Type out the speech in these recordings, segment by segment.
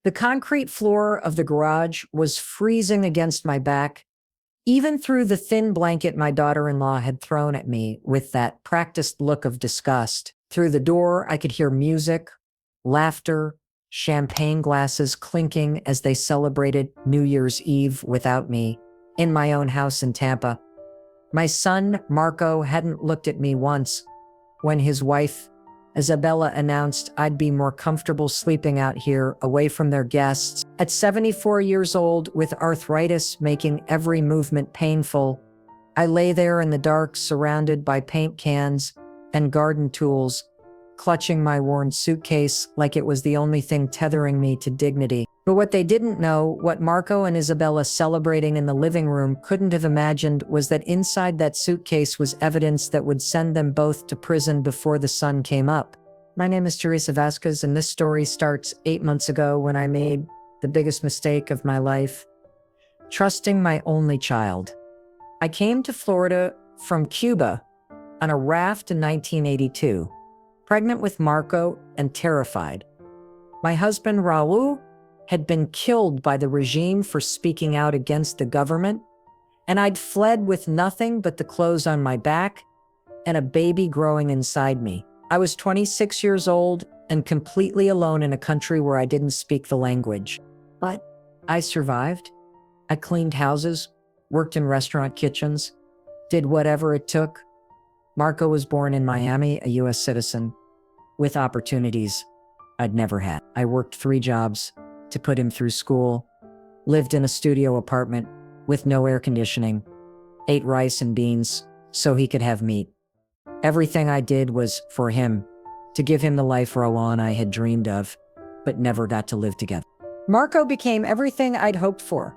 The concrete floor of the garage was freezing against my back, even through the thin blanket my daughter-in-law had thrown at me with that practiced look of disgust. Through the door, I could hear music, laughter, champagne glasses clinking as they celebrated New Year's Eve without me in my own house in Tampa. My son, Marco, hadn't looked at me once when his wife, Isabela, announced I'd be more comfortable sleeping out here away from their guests. At 74 years old, with arthritis making every movement painful, I lay there in the dark, surrounded by paint cans and garden tools, clutching my worn suitcase like it was the only thing tethering me to dignity. But what they didn't know, what Marco and Isabela celebrating in the living room couldn't have imagined, was that inside that suitcase was evidence that would send them both to prison before the sun came up. My name is Teresa Vasquez, and this story starts 8 months ago when I made the biggest mistake of my life, trusting my only child. I came to Florida from Cuba on a raft in 1982, pregnant with Marco and terrified. My husband, Raul, had been killed by the regime for speaking out against the government, and I'd fled with nothing but the clothes on my back and a baby growing inside me. I was 26 years old and completely alone in a country where I didn't speak the language. But I survived. I cleaned houses, worked in restaurant kitchens, did whatever it took. Marco was born in Miami, a U.S. citizen, with opportunities I'd never had. I worked 3 jobs to put him through school, lived in a studio apartment with no air conditioning, ate rice and beans so he could have meat. Everything I did was for him, to give him the life Raul and I had dreamed of, but never got to live together. Marco became everything I'd hoped for.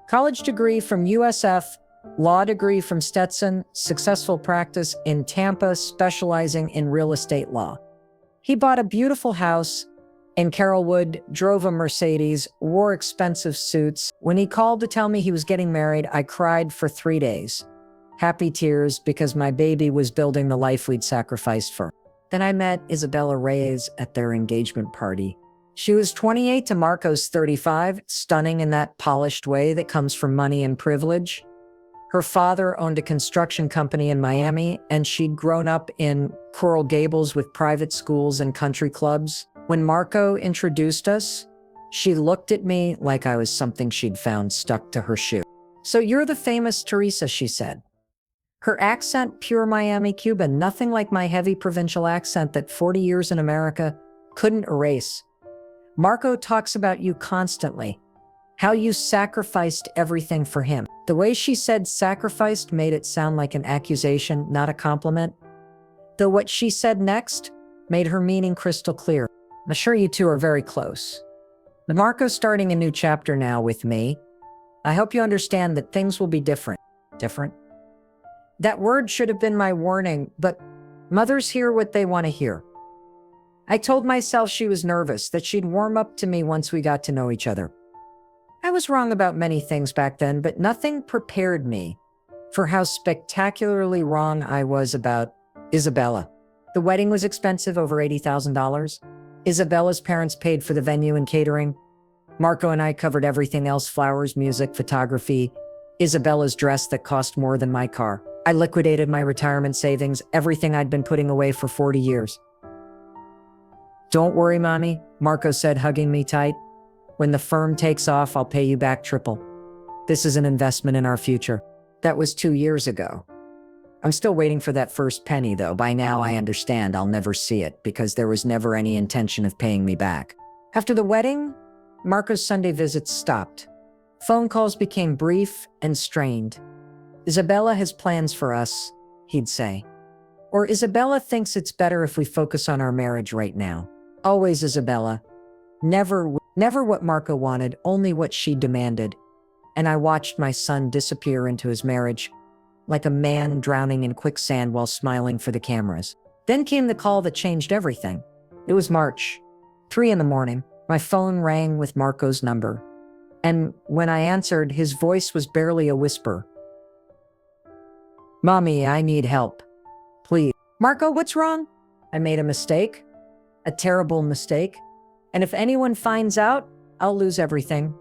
College degree from USF, law degree from Stetson, successful practice in Tampa, specializing in real estate law. He bought a beautiful house in Carrollwood, drove a Mercedes, wore expensive suits. When he called to tell me he was getting married, I cried for 3 days. Happy tears because my baby was building the life we'd sacrificed for. Then I met Isabela Reyes at their engagement party. She was 28 to Marco's 35, stunning in that polished way that comes from money and privilege. Her father owned a construction company in Miami, and she'd grown up in Coral Gables with private schools and country clubs. When Marco introduced us, she looked at me like I was something she'd found stuck to her shoe. "So you're the famous Teresa," she said. Her accent, pure Miami Cuban, nothing like my heavy provincial accent that 40 years in America couldn't erase. "Marco talks about you constantly, how you sacrificed everything for him." The way she said sacrificed made it sound like an accusation, not a compliment. Though what she said next made her meaning crystal clear. "I'm sure you two are very close. But Marco's starting a new chapter now with me. I hope you understand that things will be different." Different? That word should have been my warning, but mothers hear what they want to hear. I told myself she was nervous, that she'd warm up to me once we got to know each other. I was wrong about many things back then, but nothing prepared me for how spectacularly wrong I was about Isabela. The wedding was expensive, over $80,000. Isabela's parents paid for the venue and catering. Marco and I covered everything else: flowers, music, photography. Isabela's dress that cost more than my car. I liquidated my retirement savings, everything I'd been putting away for 40 years. "Don't worry, Mommy," Marco said, hugging me tight. "When the firm takes off, I'll pay you back triple. This is an investment in our future." That was 2 years ago. I'm still waiting for that first penny, though. By now, I understand I'll never see it because there was never any intention of paying me back. After the wedding, Marco's Sunday visits stopped. Phone calls became brief and strained. "Isabela has plans for us," he'd say. Or, "Isabela thinks it's better if we focus on our marriage right now." Always Isabela. Never what Marco wanted, only what she demanded. And I watched my son disappear into his marriage, like a man drowning in quicksand while smiling for the cameras. Then came the call that changed everything. It was March, 3 a.m. My phone rang with Marco's number. And when I answered, his voice was barely a whisper. "Mommy, I need help. Please." "Marco, what's wrong?" "I made a mistake. A terrible mistake. And if anyone finds out, I'll lose everything.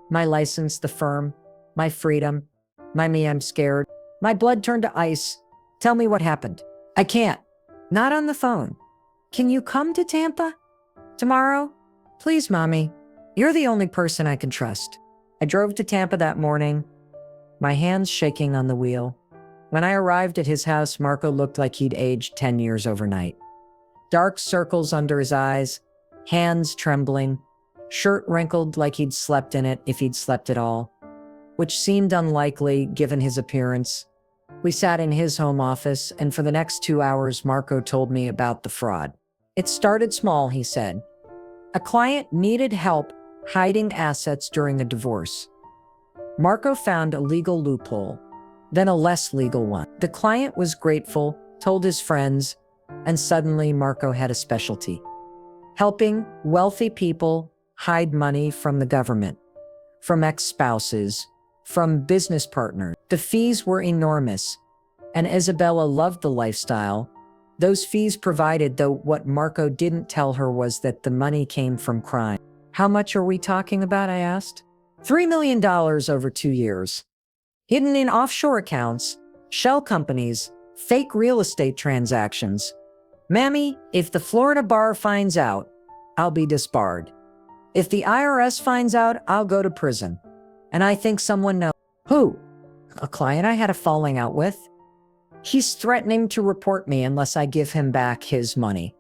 My license, the firm, my freedom, my me, I'm scared. My blood turned to ice. Tell me what happened. I can't. Not on the phone. Can you come to Tampa tomorrow? Please, Mommy. You're the only person I can trust. I drove to Tampa that morning, my hands shaking on the wheel. When I arrived at his house, Marco looked like he'd aged 10 years overnight. Dark circles under his eyes, hands trembling, shirt wrinkled like he'd slept in it if he'd slept at all, which seemed unlikely given his appearance. We sat in his home office, and for the next 2 hours, Marco told me about the fraud. It started small, he said. A client needed help hiding assets during a divorce. Marco found a legal loophole, then a less legal one. The client was grateful, told his friends, and suddenly Marco had a specialty: helping wealthy people hide money from the government, from ex-spouses, from business partners. The fees were enormous, and Isabela loved the lifestyle. Those fees provided, though what Marco didn't tell her was that the money came from crime. How much are we talking about, I asked. $3 million over 2 years. Hidden in offshore accounts, shell companies, fake real estate transactions. Mammy, if the Florida bar finds out, I'll be disbarred. If the IRS finds out, I'll go to prison. And I think someone knows. Who? A client I had a falling out with. He's threatening to report me unless I give him back his money.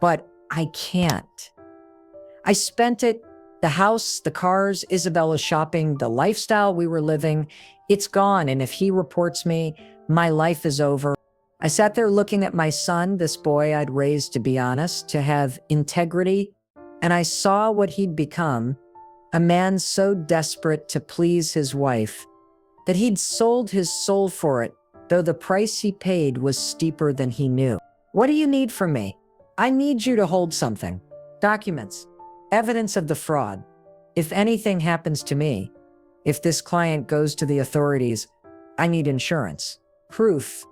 But I can't. I spent it, the house, the cars, Isabela's shopping, the lifestyle we were living. It's gone, and if he reports me, my life is over. I sat there looking at my son, this boy I'd raised, to be honest, to have integrity, and I saw what he'd become, a man so desperate to please his wife that he'd sold his soul for it, though the price he paid was steeper than he knew. What do you need from me? I need you to hold something. Documents. Evidence of the fraud. If anything happens to me, if this client goes to the authorities, I need insurance. Proof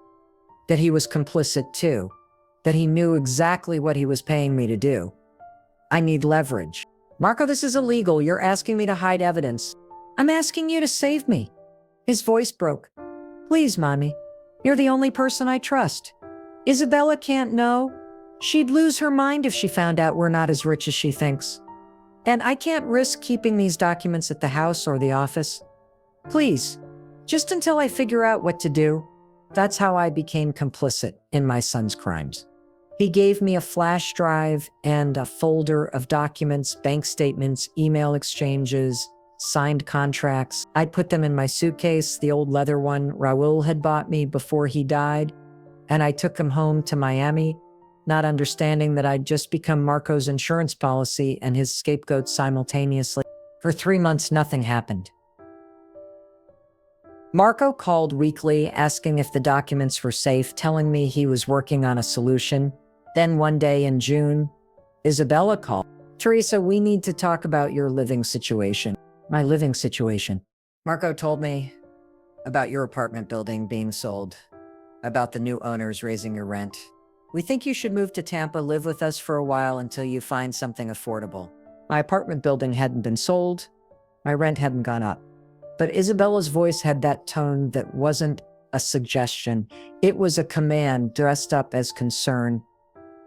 that he was complicit too, that he knew exactly what he was paying me to do. I need leverage. Marco, this is illegal. You're asking me to hide evidence. I'm asking you to save me. His voice broke. Please, Mommy. You're the only person I trust. Isabela can't know. She'd lose her mind if she found out we're not as rich as she thinks. And I can't risk keeping these documents at the house or the office. Please, just until I figure out what to do. That's how I became complicit in my son's crimes. He gave me a flash drive and a folder of documents, bank statements, email exchanges, signed contracts. I put them in my suitcase, the old leather one Raul had bought me before he died, and I took him home to Miami, not understanding that I'd just become Marco's insurance policy and his scapegoat simultaneously. For 3 months, nothing happened. Marco called weekly, asking if the documents were safe, telling me he was working on a solution. Then one day in June, Isabela called. Teresa, we need to talk about your living situation. My living situation. Marco told me about your apartment building being sold, about the new owners raising your rent. We think you should move to Tampa, live with us for a while until you find something affordable. My apartment building hadn't been sold. My rent hadn't gone up. But Isabela's voice had that tone that wasn't a suggestion. It was a command dressed up as concern.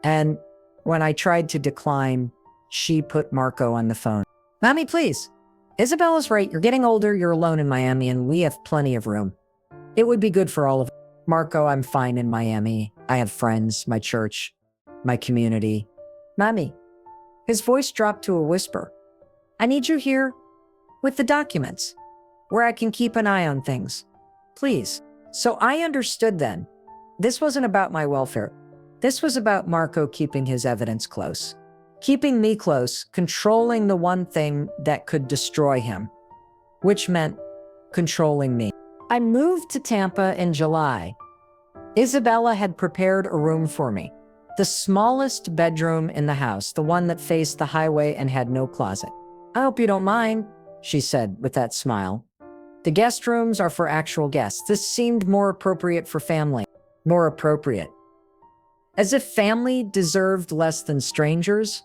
And when I tried to decline, she put Marco on the phone. Mommy, please. Isabela's right. You're getting older. You're alone in Miami, and we have plenty of room. It would be good for all of us. Marco, I'm fine in Miami. I have friends, my church, my community. Mommy. His voice dropped to a whisper. I need you here with the documents, where I can keep an eye on things. Please. So I understood then. This wasn't about my welfare. This was about Marco keeping his evidence close. Keeping me close, controlling the one thing that could destroy him, which meant controlling me. I moved to Tampa in July. Isabela had prepared a room for me, the smallest bedroom in the house, the one that faced the highway and had no closet. I hope you don't mind, she said with that smile. The guest rooms are for actual guests. This seemed more appropriate for family. More appropriate. As if family deserved less than strangers.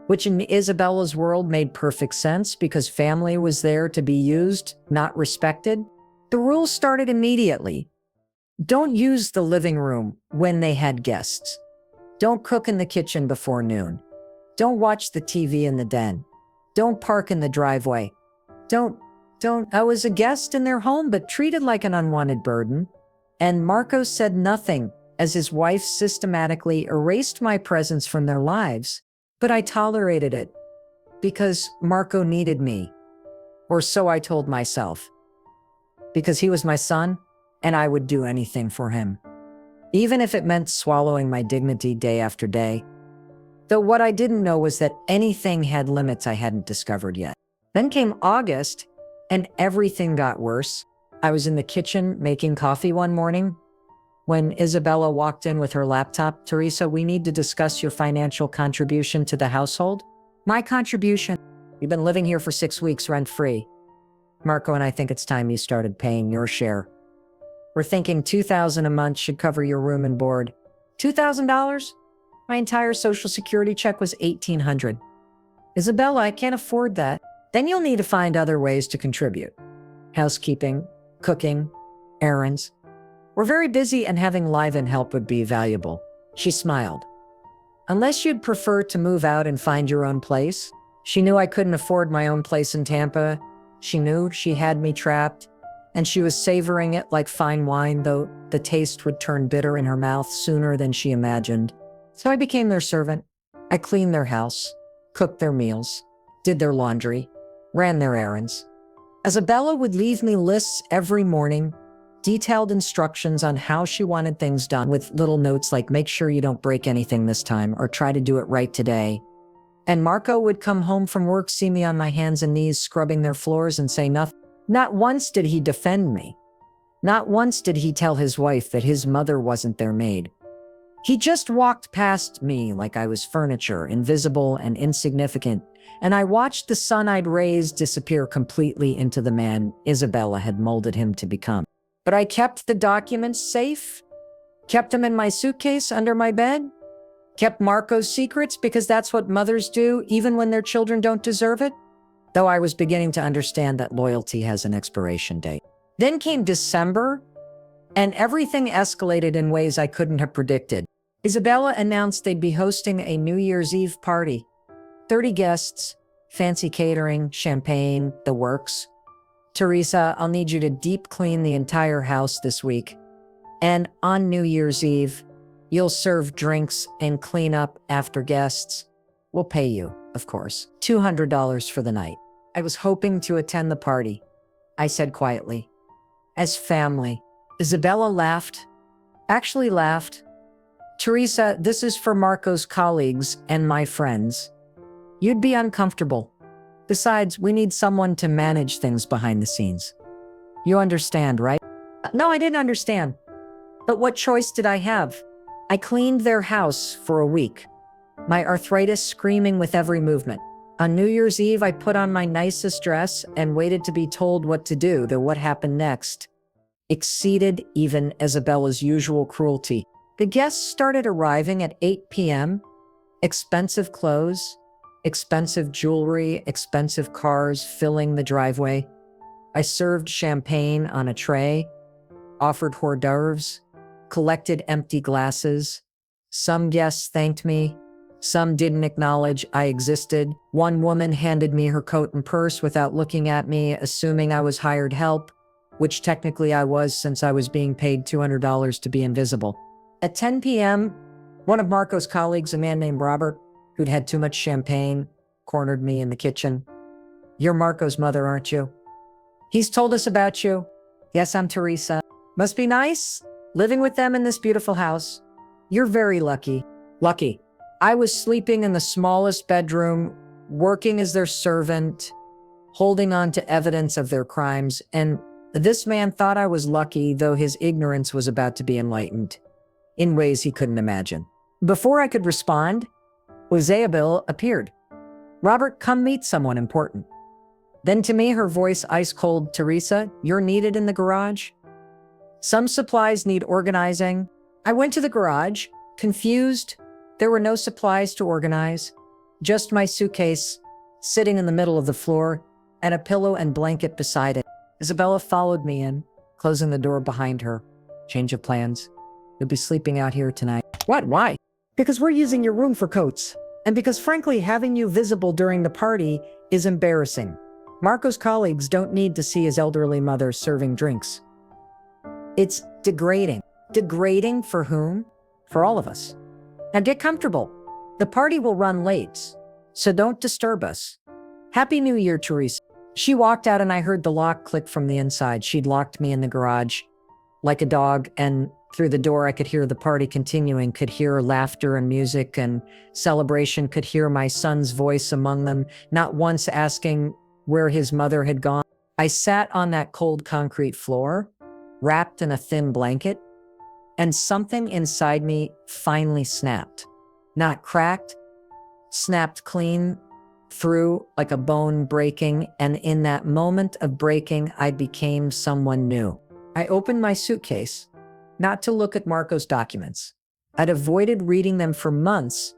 which in Isabella's world made perfect sense because family was there to be used, not respected. The rules started immediately. Don't use the living room when they had guests. Don't cook in the kitchen before noon. Don't watch the TV in the den. Don't park in the driveway. Don't. I was a guest in their home, but treated like an unwanted burden. And Marco said nothing as his wife systematically erased my presence from their lives. But I tolerated it because Marco needed me, or so I told myself. Because he was my son, and I would do anything for him, even if it meant swallowing my dignity day after day. Though what I didn't know was that anything had limits I hadn't discovered yet. Then came August, and everything got worse. I was in the kitchen making coffee one morning when Isabela walked in with her laptop. "Teresa, we need to discuss your financial contribution to the household." "My contribution? You've been living here for 6 weeks rent-free. Marco and I think it's time you started paying your share. We're thinking $2,000 a month should cover your room and board." $2,000? My entire Social Security check was $1,800. "Isabela, I can't afford that." "Then you'll need to find other ways to contribute. Housekeeping, cooking, errands. We're very busy and having live-in help would be valuable." She smiled. "Unless you'd prefer to move out and find your own place." She knew I couldn't afford my own place in Tampa. She knew she had me trapped, and she was savoring it like fine wine, though the taste would turn bitter in her mouth sooner than she imagined. So I became their servant. I cleaned their house, cooked their meals, did their laundry, ran their errands. Isabela would leave me lists every morning, detailed instructions on how she wanted things done, with little notes like, "Make sure you don't break anything this time," or "Try to do it right today." And Marco would come home from work, see me on my hands and knees scrubbing their floors, and say nothing. Not once did he defend me. Not once did he tell his wife that his mother wasn't their maid. He just walked past me like I was furniture, invisible and insignificant, and I watched the son I'd raised disappear completely into the man Isabela had molded him to become. But I kept the documents safe, kept them in my suitcase under my bed, kept Marco's secrets because that's what mothers do, even when their children don't deserve it. Though I was beginning to understand that loyalty has an expiration date. Then came December, and everything escalated in ways I couldn't have predicted. Isabela announced they'd be hosting a New Year's Eve party. 30 guests, fancy catering, champagne, the works. "Teresa, I'll need you to deep clean the entire house this week. And on New Year's Eve, you'll serve drinks and clean up after guests. We'll pay you, of course, $200 for the night." I was hoping to attend the party, I said quietly. "As family." Isabela laughed. Actually laughed. "Teresa, this is for Marco's colleagues and my friends. You'd be uncomfortable. Besides, we need someone to manage things behind the scenes. You understand, right?" No, I didn't understand. But what choice did I have? I cleaned their house for a week, my arthritis screaming with every movement. On New Year's Eve, I put on my nicest dress and waited to be told what to do, though what happened next exceeded even Isabela's usual cruelty. The guests started arriving at 8 p.m. Expensive clothes, expensive jewelry, expensive cars filling the driveway. I served champagne on a tray, offered hors d'oeuvres, collected empty glasses. Some guests thanked me. Some didn't acknowledge I existed. One woman handed me her coat and purse without looking at me, assuming I was hired help, which technically I was since I was being paid $200 to be invisible. At 10 p.m., one of Marco's colleagues, a man named Robert, who'd had too much champagne, cornered me in the kitchen. "You're Marco's mother, aren't you? He's told us about you." "Yes, I'm Teresa." "Must be nice, living with them in this beautiful house." "You're very lucky." "Lucky. I was sleeping in the smallest bedroom, working as their servant, holding on to evidence of their crimes, and this man thought I was lucky, though his ignorance was about to be enlightened in ways he couldn't imagine." Before I could respond, Isabela appeared. "Robert, come meet someone important." Then to me, her voice ice cold, "Teresa, you're needed in the garage. Some supplies need organizing." I went to the garage, confused. There were no supplies to organize. Just my suitcase, sitting in the middle of the floor, and a pillow and blanket beside it. Isabela followed me in, closing the door behind her. Change of plans. You'll be sleeping out here tonight. What? Why? Because we're using your room for coats. And because frankly, having you visible during the party is embarrassing. Marco's colleagues don't need to see his elderly mother serving drinks. It's degrading. Degrading for whom? For all of us. Now get comfortable. The party will run late, so don't disturb us. Happy New Year, Teresa. She walked out and I heard the lock click from the inside. She'd locked me in the garage like a dog, and through the door I could hear the party continuing, could hear laughter and music and celebration, could hear my son's voice among them, not once asking where his mother had gone. I sat on that cold concrete floor, wrapped in a thin blanket, and something inside me finally snapped. Not cracked, snapped clean through like a bone breaking, and in that moment of breaking, I became someone new. I opened my suitcase, not to look at Marco's documents. I'd avoided reading them for months,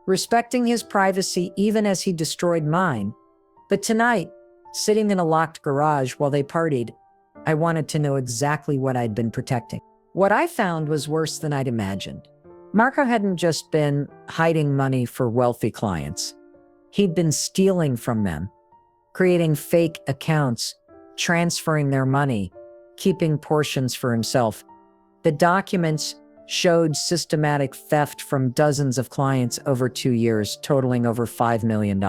respecting his privacy even as he destroyed mine. But tonight, sitting in a locked garage while they partied, I wanted to know exactly what I'd been protecting. What I found was worse than I'd imagined. Marco hadn't just been hiding money for wealthy clients. He'd been stealing from them, creating fake accounts, transferring their money, keeping portions for himself. The documents showed systematic theft from dozens of clients over 2 years, totaling over $5 million.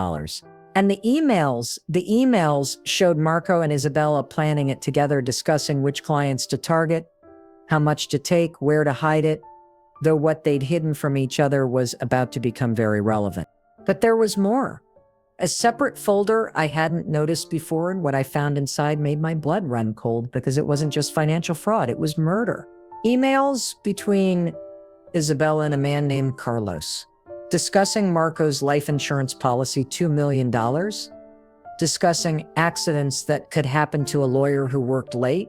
And the emails showed Marco and Isabela planning it together, discussing which clients to target, how much to take, where to hide it, though what they'd hidden from each other was about to become very relevant. But there was more. A separate folder I hadn't noticed before, and what I found inside made my blood run cold because it wasn't just financial fraud, it was murder. Emails between Isabela and a man named Carlos, discussing Marco's life insurance policy, $2 million, discussing accidents that could happen to a lawyer who worked late,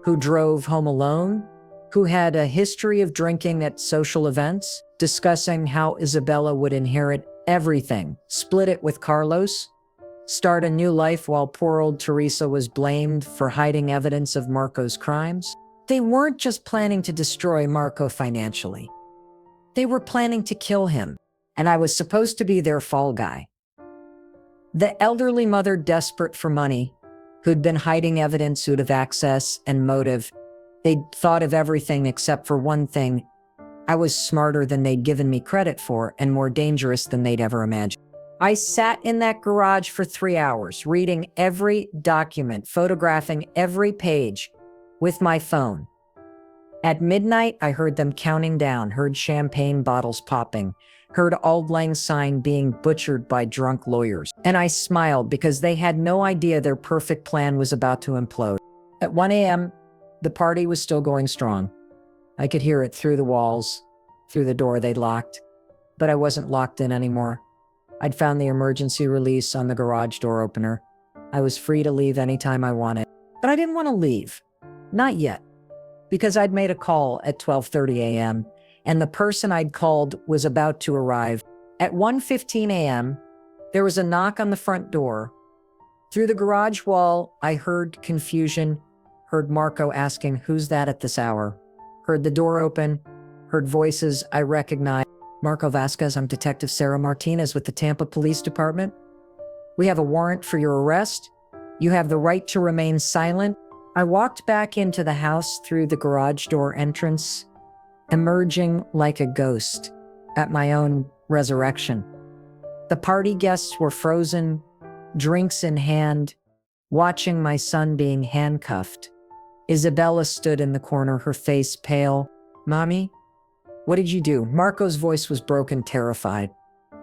who drove home alone, who had a history of drinking at social events, discussing how Isabela would inherit everything, split it with Carlos, start a new life while poor old Teresa was blamed for hiding evidence of Marco's crimes. They weren't just planning to destroy Marco financially. They were planning to kill him, and I was supposed to be their fall guy. The elderly mother, desperate for money, who'd been hiding evidence, who'd have access and motive. They'd thought of everything except for one thing. I was smarter than they'd given me credit for and more dangerous than they'd ever imagined. I sat in that garage for 3 hours, reading every document, photographing every page with my phone. At midnight, I heard them counting down, heard champagne bottles popping, heard Auld Lang Syne being butchered by drunk lawyers. And I smiled because they had no idea their perfect plan was about to implode. At 1 a.m., the party was still going strong. I could hear it through the walls, through the door they'd locked, but I wasn't locked in anymore. I'd found the emergency release on the garage door opener. I was free to leave anytime I wanted, but I didn't want to leave. Not yet, because I'd made a call at 12:30 a.m., and the person I'd called was about to arrive. At 1:15 a.m., there was a knock on the front door. Through the garage wall, I heard confusion, heard Marco asking, "Who's that at this hour?" Heard the door open, heard voices I recognized. "Marco Vasquez, I'm Detective Sarah Martinez with the Tampa Police Department. We have a warrant for your arrest. You have the right to remain silent." I walked back into the house through the garage door entrance, emerging like a ghost at my own resurrection. The party guests were frozen, drinks in hand, watching my son being handcuffed. Isabela stood in the corner, her face pale. "Mommy, what did you do?" Marco's voice was broken, terrified.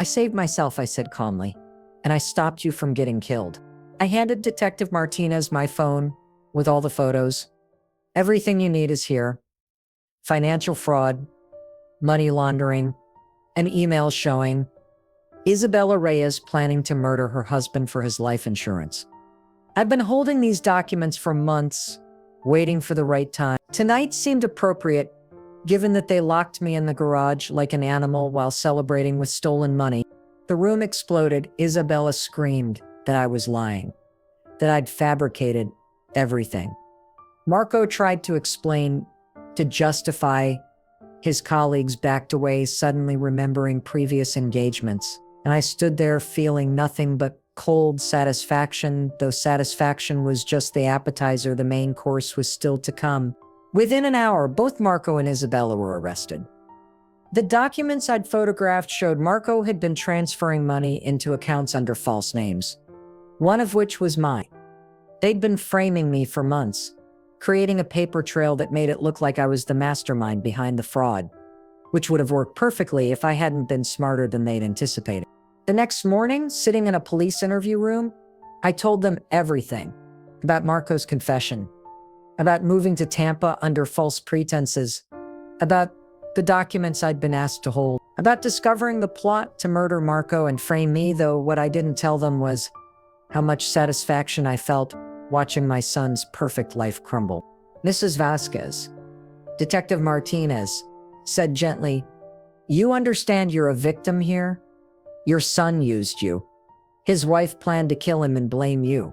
"I saved myself," I said calmly, "and I stopped you from getting killed." I handed Detective Martinez my phone with all the photos. "Everything you need is here. Financial fraud, money laundering, an email showing Isabela Reyes planning to murder her husband for his life insurance. I've been holding these documents for months, waiting for the right time. Tonight seemed appropriate, given that they locked me in the garage like an animal while celebrating with stolen money. The room exploded. Isabela screamed that I was lying, that I'd fabricated everything. Marco tried to explain, to justify. His colleagues backed away, suddenly remembering previous engagements. And I stood there feeling nothing but cold satisfaction, though satisfaction was just the appetizer. The main course was still to come. Within an hour, both Marco and Isabela were arrested. The documents I'd photographed showed Marco had been transferring money into accounts under false names, one of which was mine. They'd been framing me for months, creating a paper trail that made it look like I was the mastermind behind the fraud, which would have worked perfectly if I hadn't been smarter than they'd anticipated. The next morning, sitting in a police interview room, I told them everything about Marco's confession, about moving to Tampa under false pretenses, about the documents I'd been asked to hold, about discovering the plot to murder Marco and frame me, though what I didn't tell them was how much satisfaction I felt watching my son's perfect life crumble. Mrs. Vasquez, Detective Martinez, said gently, "You understand you're a victim here? Your son used you. His wife planned to kill him and blame you.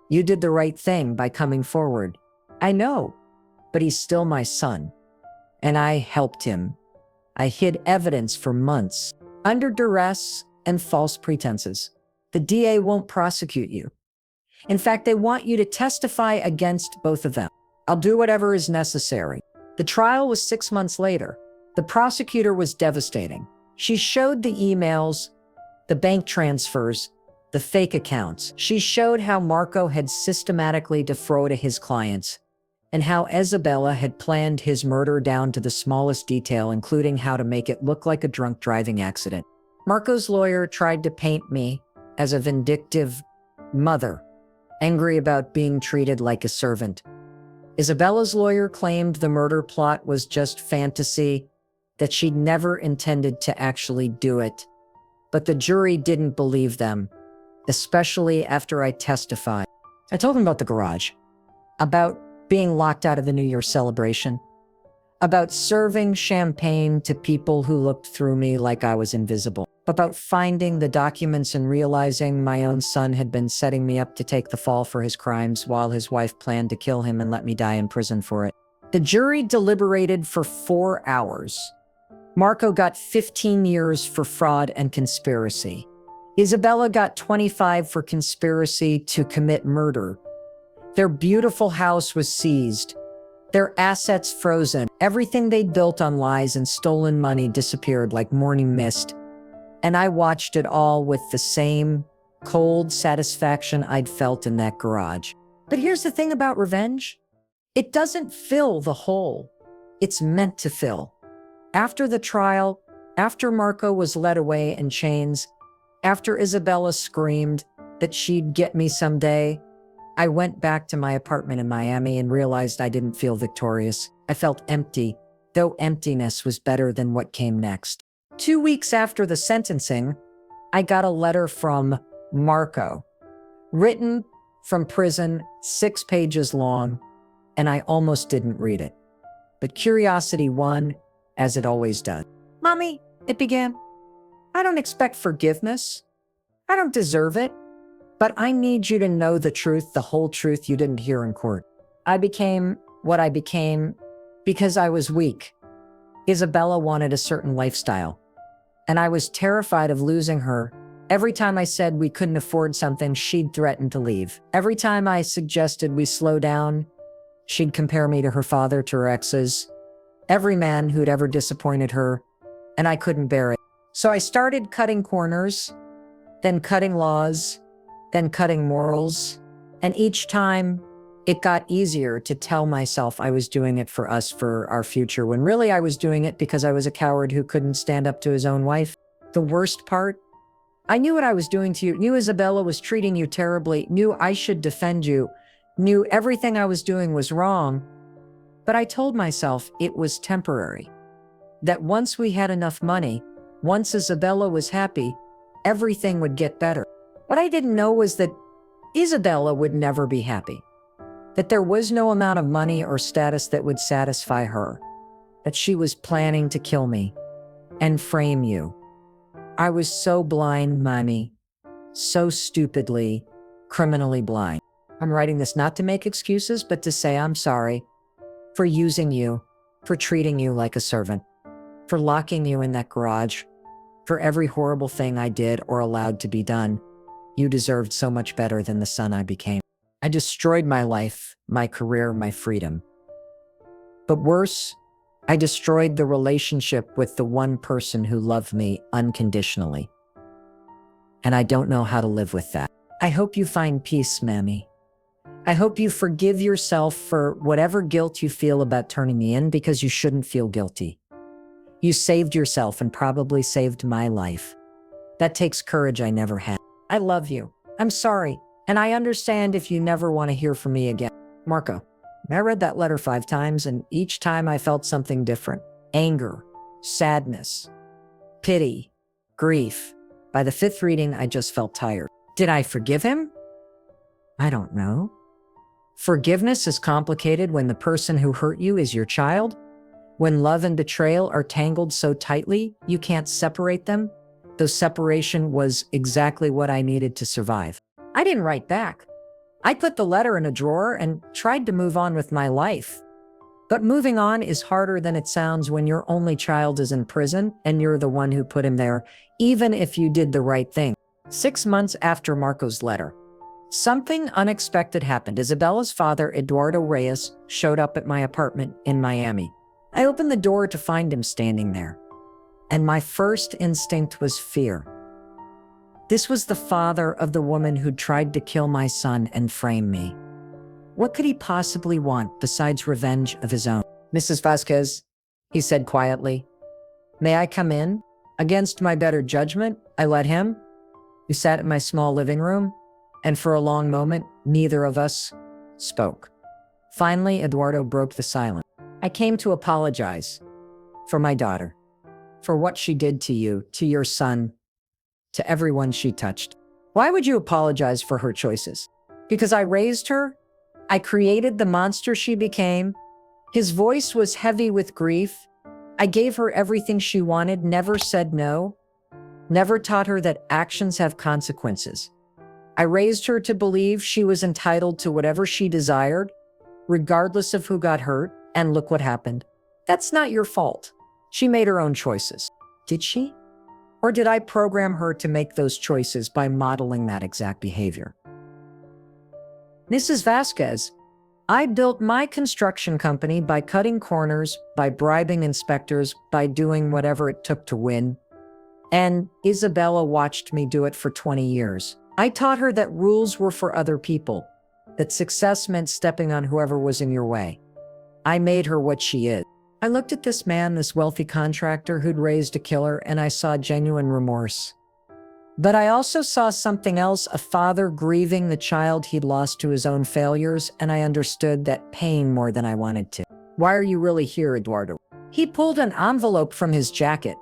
You did the right thing by coming forward. I know, but he's still my son. And I helped him. I hid evidence for months, under duress and false pretenses. The DA won't prosecute you. In fact, they want you to testify against both of them. I'll do whatever is necessary." The trial was 6 months later. The prosecutor was devastating. She showed the emails, the bank transfers, the fake accounts. She showed how Marco had systematically defrauded his clients and how Isabela had planned his murder down to the smallest detail, including how to make it look like a drunk driving accident. Marco's lawyer tried to paint me as a vindictive mother, angry about being treated like a servant. Isabela's lawyer claimed the murder plot was just fantasy, that she'd never intended to actually do it. But the jury didn't believe them, especially after I testified. I told them about the garage, about being locked out of the New Year celebration, about serving champagne to people who looked through me like I was invisible, about finding the documents and realizing my own son had been setting me up to take the fall for his crimes while his wife planned to kill him and let me die in prison for it. The jury deliberated for 4 hours. Marco got 15 years for fraud and conspiracy. Isabela got 25 for conspiracy to commit murder. Their beautiful house was seized, their assets frozen. Everything they'd built on lies and stolen money disappeared like morning mist. And I watched it all with the same cold satisfaction I'd felt in that garage. But here's the thing about revenge. It doesn't fill the hole it's meant to fill. After the trial, after Marco was led away in chains, after Isabela screamed that she'd get me someday, I went back to my apartment in Miami and realized I didn't feel victorious. I felt empty, though emptiness was better than what came next. 2 weeks after the sentencing, I got a letter from Marco, written from prison, 6 pages long, and I almost didn't read it. But curiosity won, as it always does. "Mommy," it began, "I don't expect forgiveness. I don't deserve it. But I need you to know the truth, the whole truth you didn't hear in court. I became what I became because I was weak. Isabela wanted a certain lifestyle, and I was terrified of losing her. Every time I said we couldn't afford something, she'd threaten to leave. Every time I suggested we slow down, she'd compare me to her father, to her exes, every man who'd ever disappointed her, and I couldn't bear it. So I started cutting corners, then cutting laws, then cutting morals, and each time it got easier to tell myself I was doing it for us, for our future, when really I was doing it because I was a coward who couldn't stand up to his own wife. The worst part? I knew what I was doing to you, knew Isabela was treating you terribly, knew I should defend you, knew everything I was doing was wrong, but I told myself it was temporary, that once we had enough money, once Isabela was happy, everything would get better. What I didn't know was that Isabela would never be happy, that there was no amount of money or status that would satisfy her, that she was planning to kill me and frame you. I was so blind, Mommy. So stupidly, criminally blind. I'm writing this not to make excuses, but to say I'm sorry for using you, for treating you like a servant, for locking you in that garage, for every horrible thing I did or allowed to be done. You deserved so much better than the son I became. I destroyed my life, my career, my freedom. But worse, I destroyed the relationship with the one person who loved me unconditionally. And I don't know how to live with that. I hope you find peace, Mammy. I hope you forgive yourself for whatever guilt you feel about turning me in, because you shouldn't feel guilty. You saved yourself and probably saved my life. That takes courage I never had. I love you. I'm sorry. And I understand if you never want to hear from me again. Marco. I read that letter 5 times, and each time I felt something different. Anger, sadness, pity, grief. By the 5th reading, I just felt tired. Did I forgive him? I don't know. Forgiveness is complicated when the person who hurt you is your child. When love and betrayal are tangled so tightly, you can't separate them. Though separation was exactly what I needed to survive. I didn't write back. I put the letter in a drawer and tried to move on with my life. But moving on is harder than it sounds when your only child is in prison and you're the one who put him there, even if you did the right thing. 6 months after Marco's letter, something unexpected happened. Isabela's father, Eduardo Reyes, showed up at my apartment in Miami. I opened the door to find him standing there, and my first instinct was fear. This was the father of the woman who tried to kill my son and frame me. What could he possibly want besides revenge of his own? Mrs. Vasquez, he said quietly, may I come in? Against my better judgment, I let him. We sat in my small living room, and for a long moment, neither of us spoke. Finally, Eduardo broke the silence. I came to apologize for my daughter, for what she did to you, to your son, to everyone she touched. Why would you apologize for her choices? Because I raised her? I created the monster she became? His voice was heavy with grief. I gave her everything she wanted, never said no, never taught her that actions have consequences. I raised her to believe she was entitled to whatever she desired, regardless of who got hurt, and look what happened. That's not your fault. She made her own choices. Did she? Or did I program her to make those choices by modeling that exact behavior? Mrs. Vasquez, I built my construction company by cutting corners, by bribing inspectors, by doing whatever it took to win. And Isabela watched me do it for 20 years. I taught her that rules were for other people, that success meant stepping on whoever was in your way. I made her what she is. I looked at this man, this wealthy contractor who'd raised a killer, and I saw genuine remorse. But I also saw something else, a father grieving the child he'd lost to his own failures, and I understood that pain more than I wanted to. Why are you really here, Eduardo? He pulled an envelope from his jacket.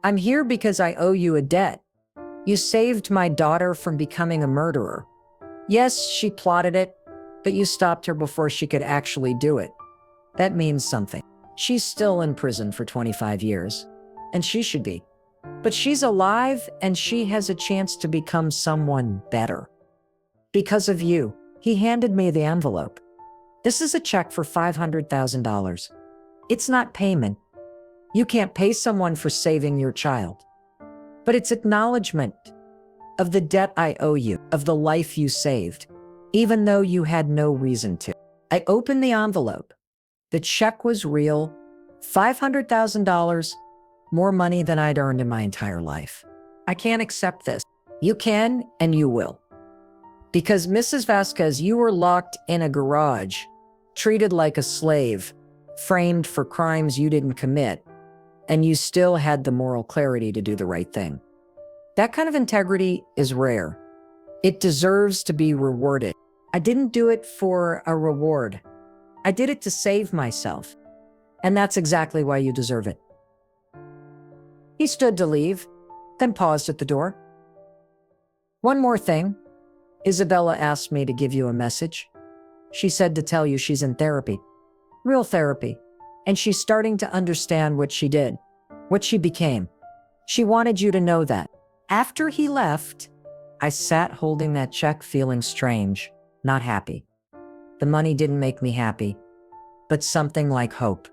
I'm here because I owe you a debt. You saved my daughter from becoming a murderer. Yes, she plotted it, but you stopped her before she could actually do it. That means something. She's still in prison for 25 years, and she should be. But she's alive, and she has a chance to become someone better. Because of you, he handed me the envelope. This is a check for $500,000. It's not payment. You can't pay someone for saving your child. But it's acknowledgement of the debt I owe you, of the life you saved, even though you had no reason to. I opened the envelope. The check was real, $500,000, more money than I'd earned in my entire life. I can't accept this. You can, and you will. Because Mrs. Vasquez, you were locked in a garage, treated like a slave, framed for crimes you didn't commit, and you still had the moral clarity to do the right thing. That kind of integrity is rare. It deserves to be rewarded. I didn't do it for a reward. I did it to save myself. And that's exactly why you deserve it. He stood to leave, then paused at the door. One more thing. Isabela asked me to give you a message. She said to tell you she's in therapy. Real therapy. And she's starting to understand what she did, what she became. She wanted you to know that. After he left, I sat holding that check feeling strange, not happy. The money didn't make me happy, but something like hope.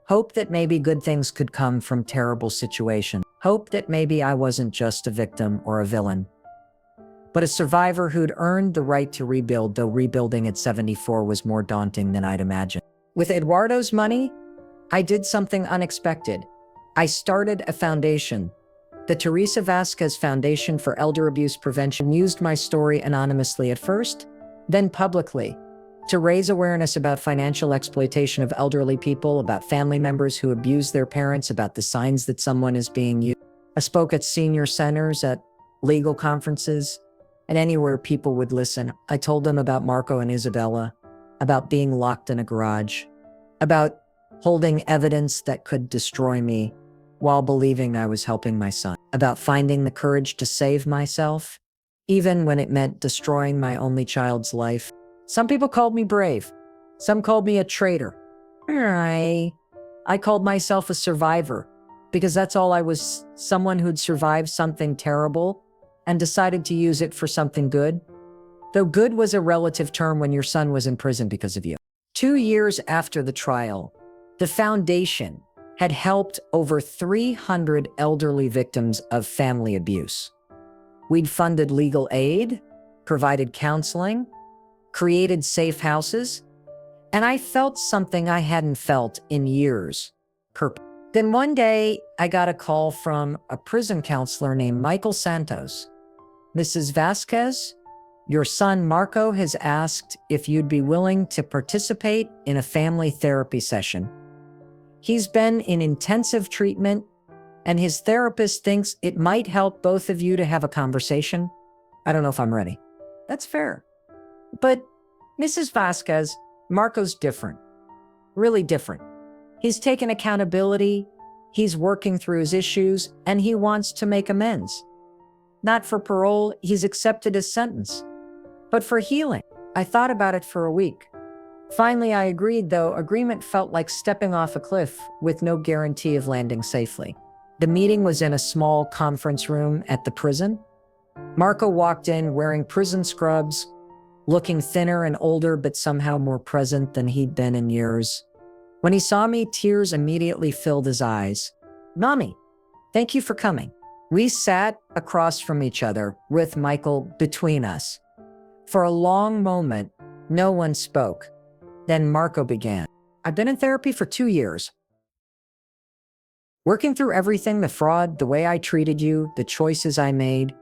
Hope that maybe good things could come from terrible situations. Hope that maybe I wasn't just a victim or a villain, but a survivor who'd earned the right to rebuild, though rebuilding at 74 was more daunting than I'd imagined. With Eduardo's money, I did something unexpected. I started a foundation, the Teresa Vasquez Foundation for Elder Abuse Prevention. Used my story anonymously at first, then publicly, to raise awareness about financial exploitation of elderly people, about family members who abuse their parents, about the signs that someone is being used. I spoke at senior centers, at legal conferences, and anywhere people would listen. I told them about Marco and Isabela, about being locked in a garage, about holding evidence that could destroy me while believing I was helping my son, about finding the courage to save myself, even when it meant destroying my only child's life. Some people called me brave. Some called me a traitor. I called myself a survivor because that's all I was, someone who'd survived something terrible and decided to use it for something good. Though good was a relative term when your son was in prison because of you. 2 years after the trial, the foundation had helped over 300 elderly victims of family abuse. We'd funded legal aid, provided counseling, created safe houses, and I felt something I hadn't felt in years. Then one day, I got a call from a prison counselor named Michael Santos. "Mrs. Vasquez, your son Marco has asked if you'd be willing to participate in a family therapy session. He's been in intensive treatment, and his therapist thinks it might help both of you to have a conversation. I don't know if I'm ready." That's fair. But Mrs. Vasquez, Marco's different, really different. He's taken accountability, he's working through his issues, and he wants to make amends. Not for parole, he's accepted his sentence, but for healing. I thought about it for a week. Finally, I agreed, though agreement felt like stepping off a cliff with no guarantee of landing safely. The meeting was in a small conference room at the prison. Marco walked in wearing prison scrubs, looking thinner and older, but somehow more present than he'd been in years. When he saw me, tears immediately filled his eyes. "Mommy, thank you for coming." We sat across from each other with Michael between us. For a long moment, no one spoke. Then Marco began. "I've been in therapy for 2 years. Working through everything, the fraud, the way I treated you, the choices I made.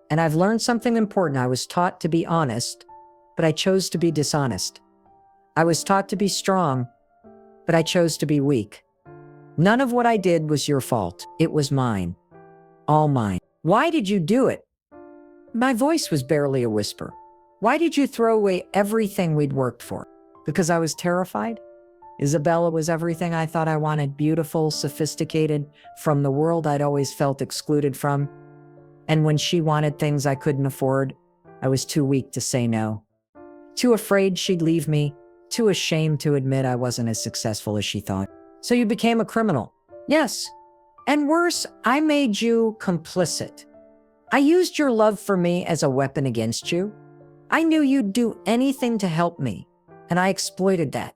And I've learned something important. I was taught to be honest, but I chose to be dishonest. I was taught to be strong, but I chose to be weak. None of what I did was your fault. It was mine. All mine. Why did you do it?" My voice was barely a whisper. "Why did you throw away everything we'd worked for?" Because I was terrified? Isabela was everything I thought I wanted, beautiful, sophisticated, from the world I'd always felt excluded from. And when she wanted things I couldn't afford, I was too weak to say no. Too afraid she'd leave me, too ashamed to admit I wasn't as successful as she thought. "So you became a criminal?" "Yes. And worse, I made you complicit. I used your love for me as a weapon against you. I knew you'd do anything to help me, and I exploited that.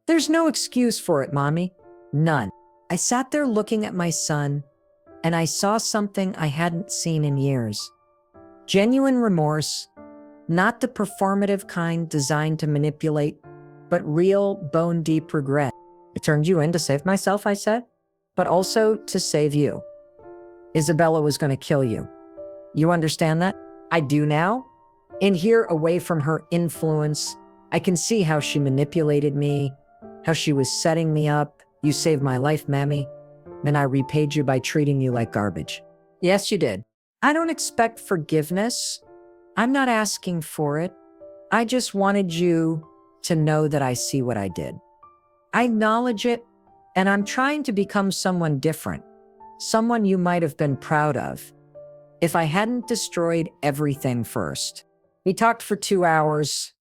There's no excuse for it, Mommy. None." I sat there looking at my son, and I saw something I hadn't seen in years. Genuine remorse, not the performative kind designed to manipulate, but real, bone-deep regret. "I turned you in to save myself," I said, "but also to save you. Isabela was going to kill you. You understand that?" "I do now. In here, away from her influence, I can see how she manipulated me, how she was setting me up. You saved my life, Mammy, and I repaid you by treating you like garbage." "Yes, you did. I don't expect forgiveness. I'm not asking for it. I just wanted you to know that I see what I did. I acknowledge it, and I'm trying to become someone different, someone you might have been proud of, if I hadn't destroyed everything first." We talked for 2 hours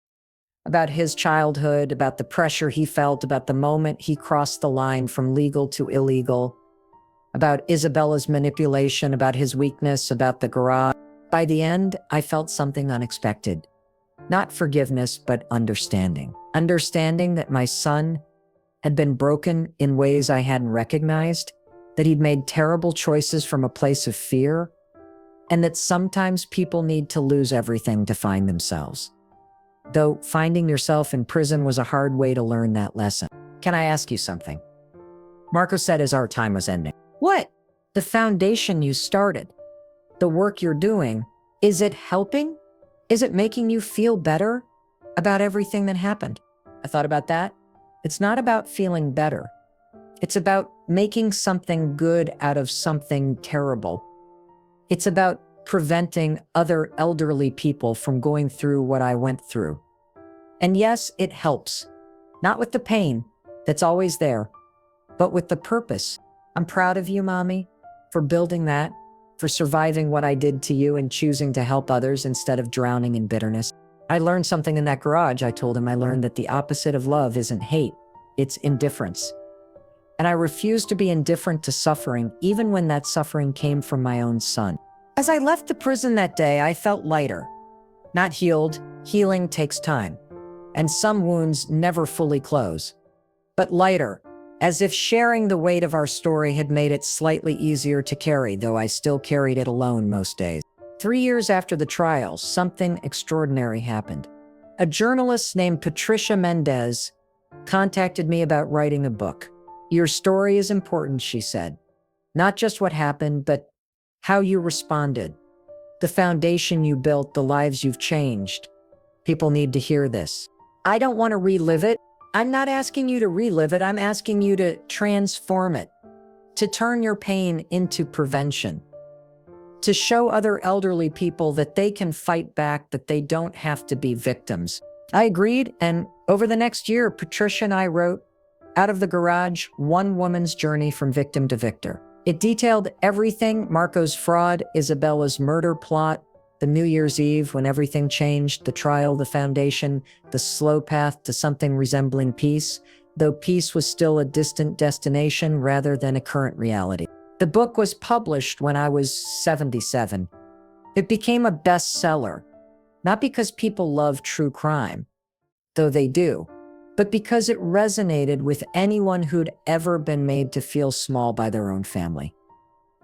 about his childhood, about the pressure he felt, about the moment he crossed the line from legal to illegal. about Isabella's manipulation, about his weakness, about the garage. By the end, I felt something unexpected. Not forgiveness, but understanding. Understanding that my son had been broken in ways I hadn't recognized, that he'd made terrible choices from a place of fear, and that sometimes people need to lose everything to find themselves. Though finding yourself in prison was a hard way to learn that lesson. Can I ask you something? Marco said as our time was ending. What? The foundation you started, the work you're doing, is it helping? Is it making you feel better about everything that happened? I thought about that. It's not about feeling better. It's about making something good out of something terrible. It's about preventing other elderly people from going through what I went through. And yes, it helps. Not with the pain that's always there, but with the purpose. I'm proud of you, Mommy, for building that, for surviving what I did to you and choosing to help others instead of drowning in bitterness. I learned something in that garage. I told him I learned that the opposite of love isn't hate, it's indifference. And I refused to be indifferent to suffering, even when that suffering came from my own son. As I left the prison that day, I felt lighter. Not healed. Healing takes time. And some wounds never fully close. But lighter, as if sharing the weight of our story had made it slightly easier to carry, though I still carried it alone most days. 3 years after the trial, something extraordinary happened. A journalist named Patricia Mendez contacted me about writing a book. Your story is important, she said. Not just what happened, but how you responded. The foundation you built, the lives you've changed. People need to hear this. I don't want to relive it. I'm not asking you to relive it. I'm asking you to transform it, to turn your pain into prevention, to show other elderly people that they can fight back, that they don't have to be victims. I agreed, and over the next year, Patricia and I wrote Out of the Garage, One Woman's Journey from Victim to Victor. It detailed everything: Marco's fraud, Isabella's murder plot, the New Year's Eve when everything changed, the trial, the foundation, the slow path to something resembling peace, though peace was still a distant destination rather than a current reality. The book was published when I was 77. It became a bestseller, not because people love true crime, though they do, but because it resonated with anyone who'd ever been made to feel small by their own family.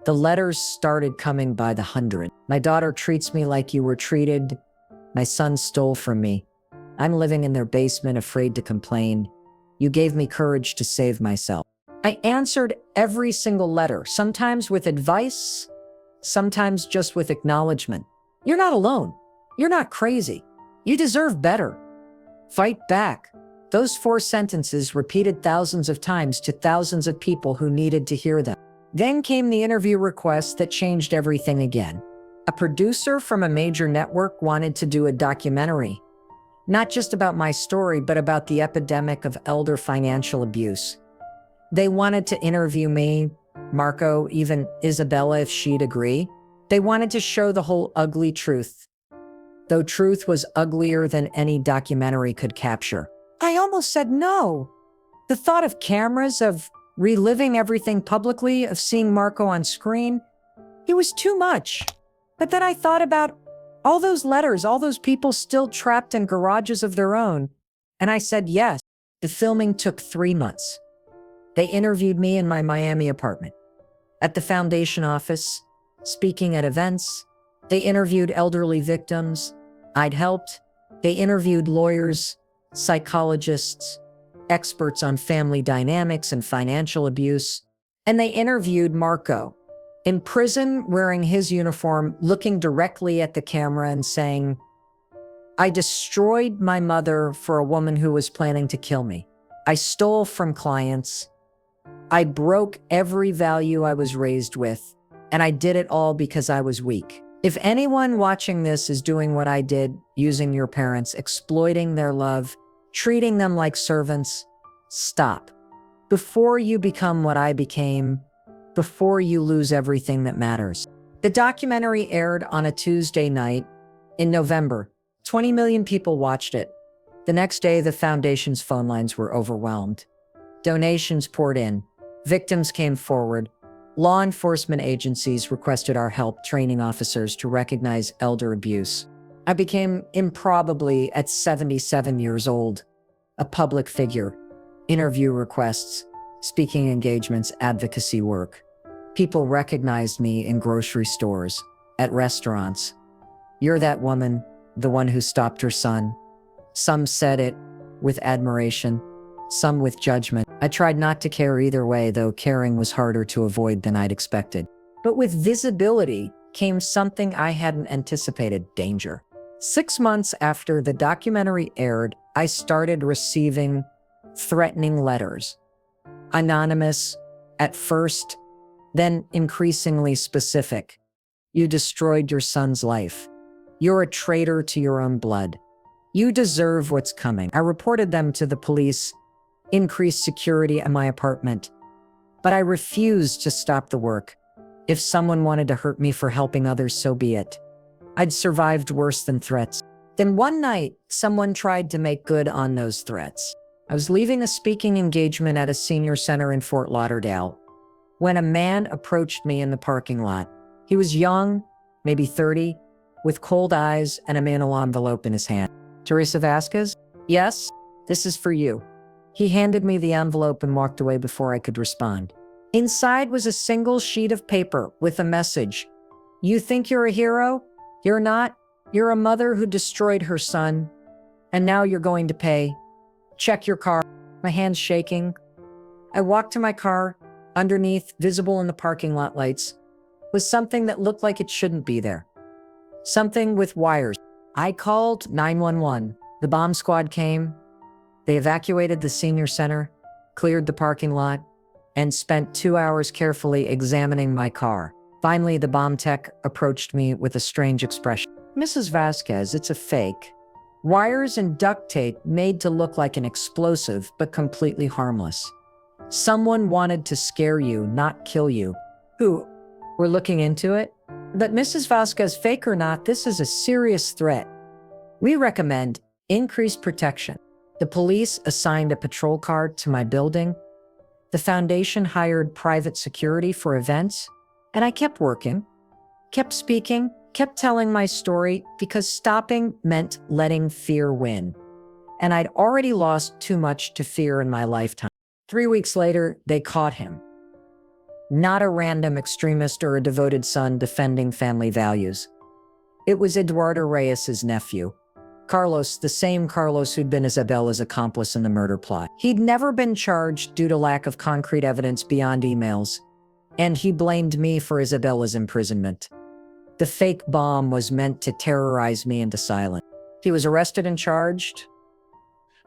The letters started coming by the hundred. My daughter treats me like you were treated. My son stole from me. I'm living in their basement, afraid to complain. You gave me courage to save myself. I answered every single letter, sometimes with advice, sometimes just with acknowledgement. You're not alone. You're not crazy. You deserve better. Fight back. Those 4 sentences repeated thousands of times to thousands of people who needed to hear them. Then came the interview request that changed everything again. A producer from a major network wanted to do a documentary, not just about my story, but about the epidemic of elder financial abuse. They wanted to interview me, Marco, even Isabela, if she'd agree. They wanted to show the whole ugly truth, though truth was uglier than any documentary could capture. I almost said no. The thought of cameras, of reliving everything publicly, of seeing Marco on screen, it was too much. But then I thought about all those letters, all those people still trapped in garages of their own. And I said yes. The filming took 3 months. They interviewed me in my Miami apartment, at the foundation office, speaking at events. They interviewed elderly victims I'd helped. They interviewed lawyers, psychologists, experts on family dynamics and financial abuse. And they interviewed Marco in prison, wearing his uniform, looking directly at the camera and saying, I destroyed my mother for a woman who was planning to kill me. I stole from clients. I broke every value I was raised with, and I did it all because I was weak. If anyone watching this is doing what I did, using your parents, exploiting their love, treating them like servants, stop. Before you become what I became, before you lose everything that matters. The documentary aired on a Tuesday night in November. 20 million people watched it. The next day, the foundation's phone lines were overwhelmed. Donations poured in. Victims came forward. Law enforcement agencies requested our help training officers to recognize elder abuse. I became, improbably at 77 years old, a public figure. Interview requests, speaking engagements, advocacy work. People recognized me in grocery stores, at restaurants. "You're that woman, the one who stopped her son." Some said it with admiration, some with judgment. I tried not to care either way, though caring was harder to avoid than I'd expected. But with visibility came something I hadn't anticipated: danger. 6 months after the documentary aired, I started receiving threatening letters. Anonymous at first, then increasingly specific. "You destroyed your son's life. You're a traitor to your own blood. You deserve what's coming." I reported them to the police, increased security at my apartment. But I refused to stop the work. If someone wanted to hurt me for helping others, so be it. I'd survived worse than threats. Then one night, someone tried to make good on those threats. I was leaving a speaking engagement at a senior center in Fort Lauderdale when a man approached me in the parking lot. He was young, maybe 30, with cold eyes and a manila envelope in his hand. "Teresa Vasquez?" "Yes, this is for you." He handed me the envelope and walked away before I could respond. Inside was a single sheet of paper with a message. "You think you're a hero? You're not. You're a mother who destroyed her son, and now you're going to pay. Check your car." My hands shaking, I walked to my car. Underneath, visible in the parking lot lights, was something that looked like it shouldn't be there. Something with wires. I called 911. The bomb squad came. They evacuated the senior center, cleared the parking lot, and spent 2 hours carefully examining my car. Finally, the bomb tech approached me with a strange expression. "Mrs. Vasquez, it's a fake. Wires and duct tape made to look like an explosive, but completely harmless. Someone wanted to scare you, not kill you." "Who?" "We're looking into it. But Mrs. Vasquez, fake or not, this is a serious threat. We recommend increased protection." The police assigned a patrol car to my building. The foundation hired private security for events. And I kept working, kept speaking, kept telling my story, because stopping meant letting fear win. And I'd already lost too much to fear in my lifetime. 3 weeks later, they caught him. Not a random extremist or a devoted son defending family values. It was Eduardo Reyes's nephew, Carlos, the same Carlos who'd been Isabela's accomplice in the murder plot. He'd never been charged due to lack of concrete evidence beyond emails, and he blamed me for Isabela's imprisonment. The fake bomb was meant to terrorize me into silence. He was arrested and charged.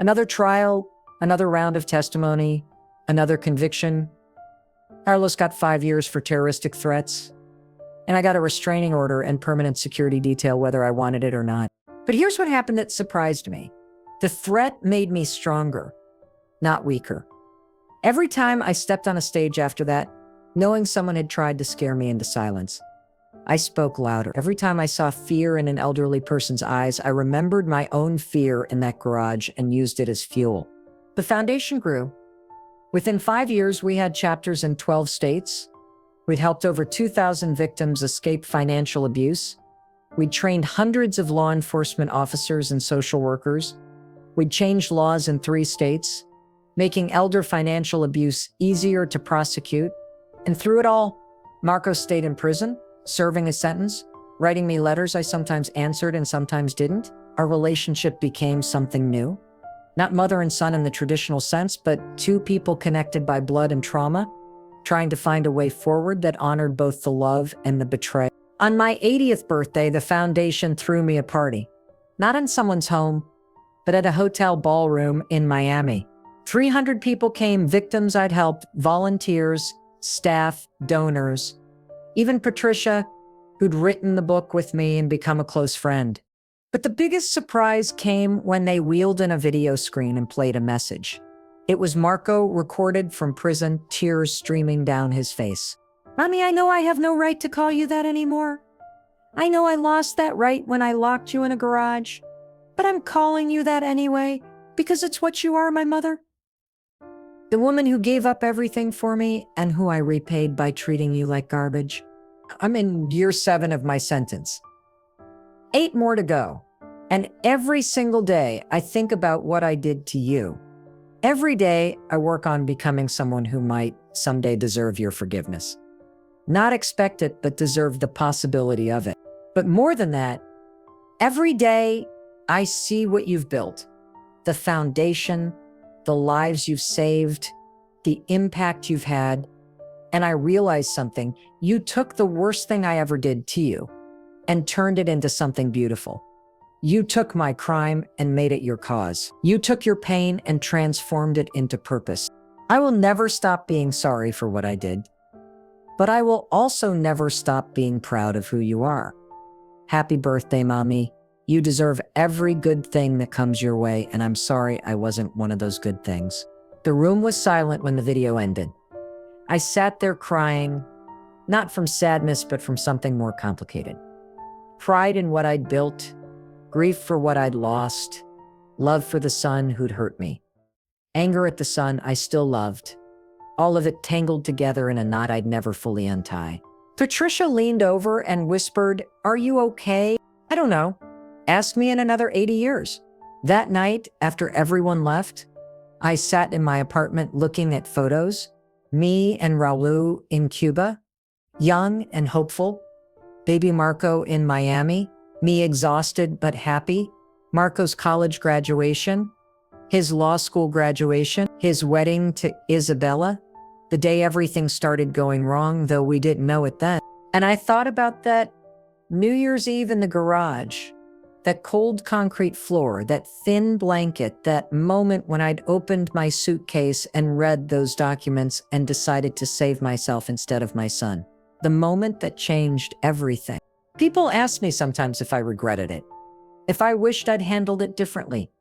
Another trial, another round of testimony, another conviction. Carlos got 5 years for terroristic threats, and I got a restraining order and permanent security detail whether I wanted it or not. But here's what happened that surprised me. The threat made me stronger, not weaker. Every time I stepped on a stage after that, knowing someone had tried to scare me into silence, I spoke louder. Every time I saw fear in an elderly person's eyes, I remembered my own fear in that garage and used it as fuel. The foundation grew. Within 5 years, we had chapters in 12 states. We'd helped over 2,000 victims escape financial abuse. We'd trained hundreds of law enforcement officers and social workers. We'd changed laws in 3 states, making elder financial abuse easier to prosecute. And through it all, Marco stayed in prison, serving a sentence, writing me letters I sometimes answered and sometimes didn't. Our relationship became something new. Not mother and son in the traditional sense, but 2 people connected by blood and trauma, trying to find a way forward that honored both the love and the betrayal. On my 80th birthday, the foundation threw me a party. Not in someone's home, but at a hotel ballroom in Miami. 300 people came, victims I'd helped, volunteers, staff, donors, even Patricia, who'd written the book with me and become a close friend. But the biggest surprise came when they wheeled in a video screen and played a message. It was Marco recorded from prison, tears streaming down his face. "Mommy, I know I have no right to call you that anymore. I know I lost that right when I locked you in a garage, but I'm calling you that anyway because it's what you are, my mother." The woman who gave up everything for me and who I repaid by treating you like garbage. I'm in year 7 of my sentence. 8 more to go. And every single day, I think about what I did to you. Every day, I work on becoming someone who might someday deserve your forgiveness. Not expect it, but deserve the possibility of it. But more than that, every day, I see what you've built. The foundation, the lives you've saved, the impact you've had. And I realize something. You took the worst thing I ever did to you and turned it into something beautiful. You took my crime and made it your cause. You took your pain and transformed it into purpose. I will never stop being sorry for what I did, but I will also never stop being proud of who you are. Happy birthday, Mommy. You deserve every good thing that comes your way, and I'm sorry I wasn't one of those good things. The room was silent when the video ended. I sat there crying, not from sadness, but from something more complicated. Pride in what I'd built, grief for what I'd lost, love for the son who'd hurt me, anger at the son I still loved, all of it tangled together in a knot I'd never fully untie. Patricia leaned over and whispered, "Are you okay?" "I don't know. Ask me in another 80 years. That night, after everyone left, I sat in my apartment looking at photos, me and Raul in Cuba, young and hopeful, baby Marco in Miami, me exhausted but happy, Marco's college graduation, his law school graduation, his wedding to Isabela, the day everything started going wrong, though we didn't know it then. And I thought about that New Year's Eve in the garage, that cold concrete floor, that thin blanket, that moment when I'd opened my suitcase and read those documents and decided to save myself instead of my son. The moment that changed everything. People ask me sometimes if I regretted it, if I wished I'd handled it differently,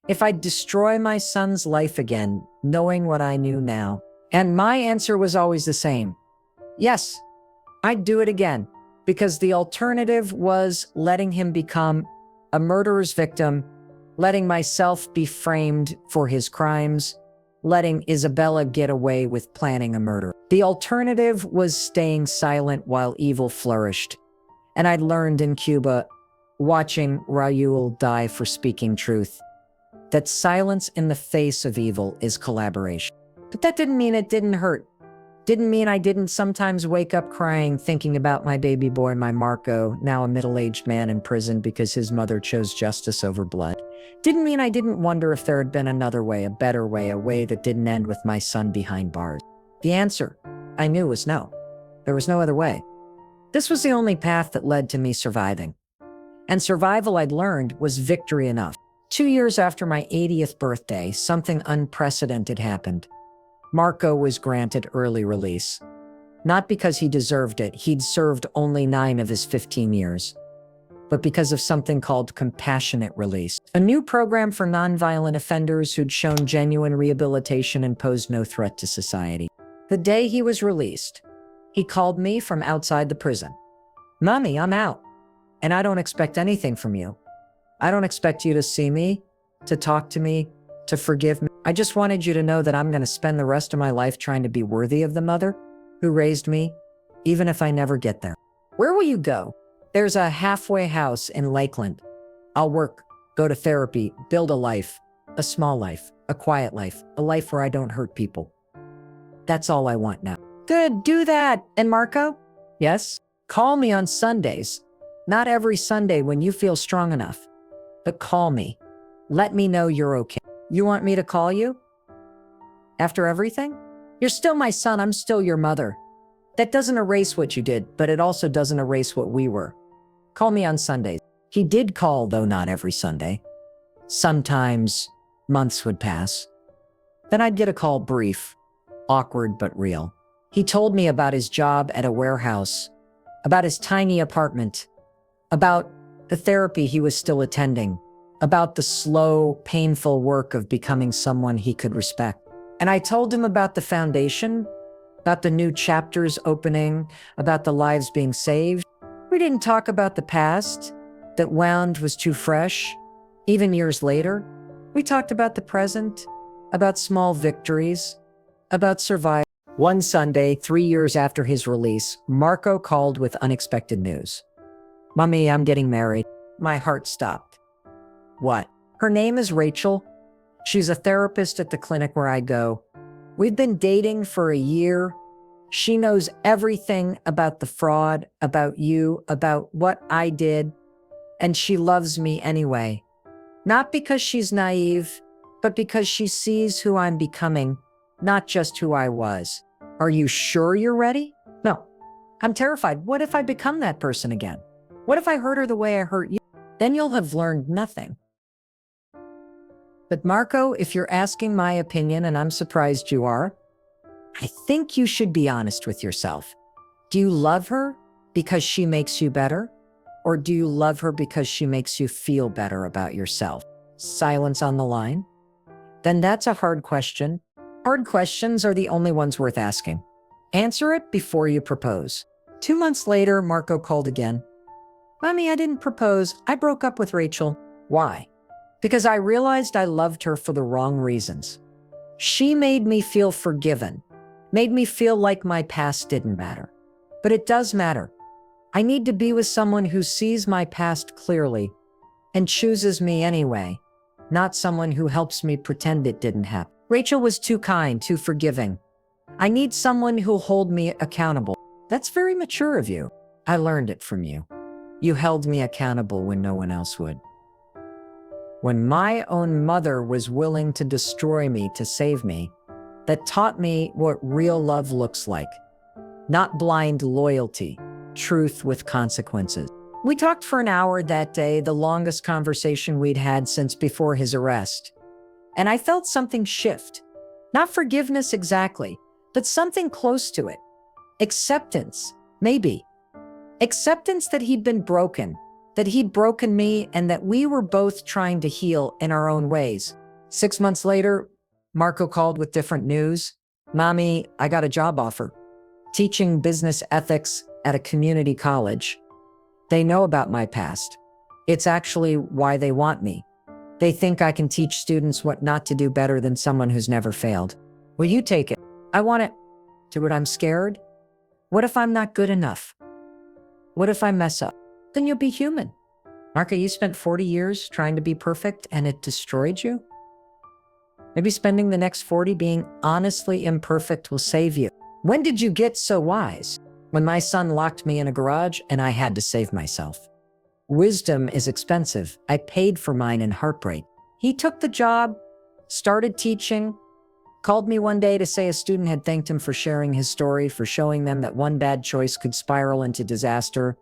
if I'd destroy my son's life again, knowing what I knew now. And my answer was always the same. Yes, I'd do it again, because the alternative was letting him become a murderer's victim, letting myself be framed for his crimes, letting Isabela get away with planning a murder. The alternative was staying silent while evil flourished. And I'd learned in Cuba, watching Raul die for speaking truth, that silence in the face of evil is collaboration. But that didn't mean it didn't hurt. Didn't mean I didn't sometimes wake up crying thinking about my baby boy, my Marco, now a middle-aged man in prison because his mother chose justice over blood. Didn't mean I didn't wonder if there had been another way, a better way, a way that didn't end with my son behind bars. The answer, I knew, was no. There was no other way. This was the only path that led to me surviving. And survival, I'd learned, was victory enough. 2 years after my 80th birthday, something unprecedented happened. Marco was granted early release. Not because he deserved it, he'd served only 9 of his 15 years, but because of something called compassionate release, a new program for nonviolent offenders who'd shown genuine rehabilitation and posed no threat to society. The day he was released, he called me from outside the prison. "Mommy, I'm out, and I don't expect anything from you. I don't expect you to see me, to talk to me, to forgive me. I just wanted you to know that I'm going to spend the rest of my life trying to be worthy of the mother who raised me, even if I never get there. Where will you go?" "There's a halfway house in Lakeland. I'll work, go to therapy, build a life, a small life, a quiet life, a life where I don't hurt people. That's all I want now." "Good, do that." "And Marco?" "Yes, call me on Sundays. Not every Sunday when you feel strong enough, but call me. Let me know you're okay." "You want me to call you? After everything? You're still my son, I'm still your mother. That doesn't erase what you did, but it also doesn't erase what we were. Call me on Sundays." He did call, though not every Sunday. Sometimes months would pass. Then I'd get a call, brief, awkward but real. He told me about his job at a warehouse, about his tiny apartment, about the therapy he was still attending, about the slow, painful work of becoming someone he could respect. And I told him about the foundation, about the new chapters opening, about the lives being saved. We didn't talk about the past, that wound was too fresh. Even years later, we talked about the present, about small victories, about survival. One Sunday, 3 years after his release, Marco called with unexpected news. "Mommy, I'm getting married." My heart stopped. "What?" "Her name is Rachel. She's a therapist at the clinic where I go. We've been dating for a year. She knows everything about the fraud, about you, about what I did, and she loves me anyway. Not because she's naive, but because she sees who I'm becoming, not just who I was." "Are you sure you're ready?" "No. I'm terrified. What if I become that person again? What if I hurt her the way I hurt you? Then you'll have learned nothing." "But Marco, if you're asking my opinion, and I'm surprised you are, I think you should be honest with yourself. Do you love her because she makes you better? Or do you love her because she makes you feel better about yourself?" Silence on the line. "Then that's a hard question. Hard questions are the only ones worth asking. Answer it before you propose." 2 months later, Marco called again. "Mommy, I didn't propose. I broke up with Rachel." "Why?" "Because I realized I loved her for the wrong reasons. She made me feel forgiven, made me feel like my past didn't matter. But it does matter. I need to be with someone who sees my past clearly and chooses me anyway, not someone who helps me pretend it didn't happen. Rachel was too kind, too forgiving. I need someone who'll hold me accountable." "That's very mature of you. I learned it from you. You held me accountable when no one else would. When my own mother was willing to destroy me to save me, that taught me what real love looks like. Not blind loyalty, truth with consequences." We talked for an hour that day, the longest conversation we'd had since before his arrest. And I felt something shift. Not forgiveness exactly, but something close to it. Acceptance, maybe. Acceptance that he'd been broken, that he'd broken me, and that we were both trying to heal in our own ways. 6 months later, Marco called with different news. "Mommy, I got a job offer. Teaching business ethics at a community college. They know about my past. It's actually why they want me. They think I can teach students what not to do better than someone who's never failed. Will you take it?" "I want it. Do it. I'm scared. What if I'm not good enough? What if I mess up?" "Then you'll be human. Marco, you spent 40 years trying to be perfect and it destroyed you. Maybe spending the next 40 being honestly imperfect will save you." "When did you get so wise?" "When my son locked me in a garage and I had to save myself. Wisdom is expensive. I paid for mine in heartbreak." He took the job, started teaching, called me one day to say a student had thanked him for sharing his story, for showing them that one bad choice could spiral into disaster,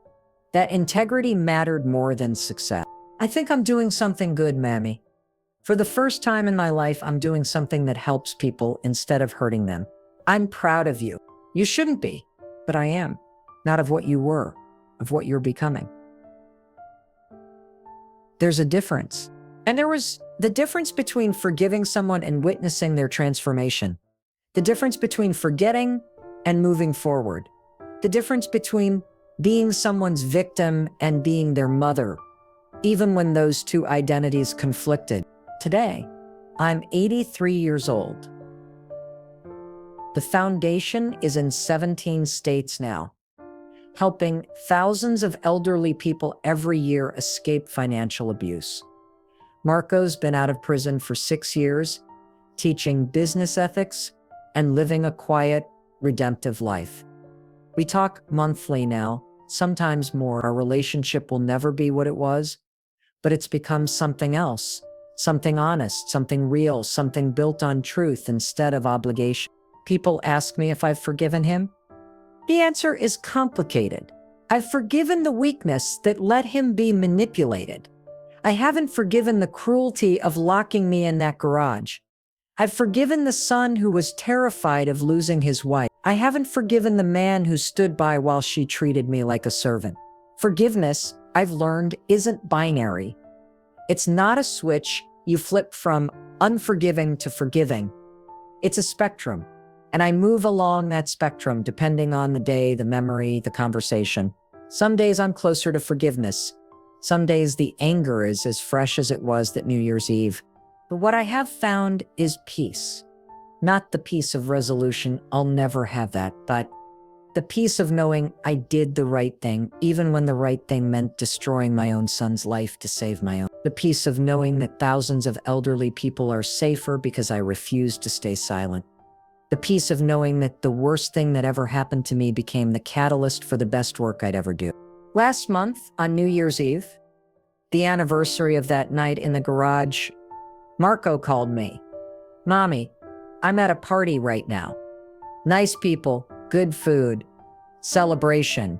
that integrity mattered more than success. "I think I'm doing something good, Mammy. For the first time in my life, I'm doing something that helps people instead of hurting them. I'm proud of you." "You shouldn't be, but I am. Not of what you were, of what you're becoming." There's a difference. And there was the difference between forgiving someone and witnessing their transformation. The difference between forgetting and moving forward. The difference between being someone's victim and being their mother, even when those two identities conflicted. Today, I'm 83 years old. The foundation is in 17 states now, helping thousands of elderly people every year escape financial abuse. Marco's been out of prison for 6 years, teaching business ethics and living a quiet, redemptive life. We talk monthly now, sometimes more. Our relationship will never be what it was, but it's become something else, something honest, something real, something built on truth instead of obligation. People ask me if I've forgiven him. The answer is complicated. I've forgiven the weakness that let him be manipulated. I haven't forgiven the cruelty of locking me in that garage. I've forgiven the son who was terrified of losing his wife. I haven't forgiven the man who stood by while she treated me like a servant. Forgiveness, I've learned, isn't binary. It's not a switch you flip from unforgiving to forgiving. It's a spectrum, and I move along that spectrum depending on the day, the memory, the conversation. Some days I'm closer to forgiveness. Some days the anger is as fresh as it was that New Year's Eve. But what I have found is peace. Not the peace of resolution, I'll never have that, but the peace of knowing I did the right thing, even when the right thing meant destroying my own son's life to save my own. The peace of knowing that thousands of elderly people are safer because I refused to stay silent. The peace of knowing that the worst thing that ever happened to me became the catalyst for the best work I'd ever do. Last month, on New Year's Eve, the anniversary of that night in the garage, Marco called me. "Mommy, I'm at a party right now. Nice people, good food, celebration.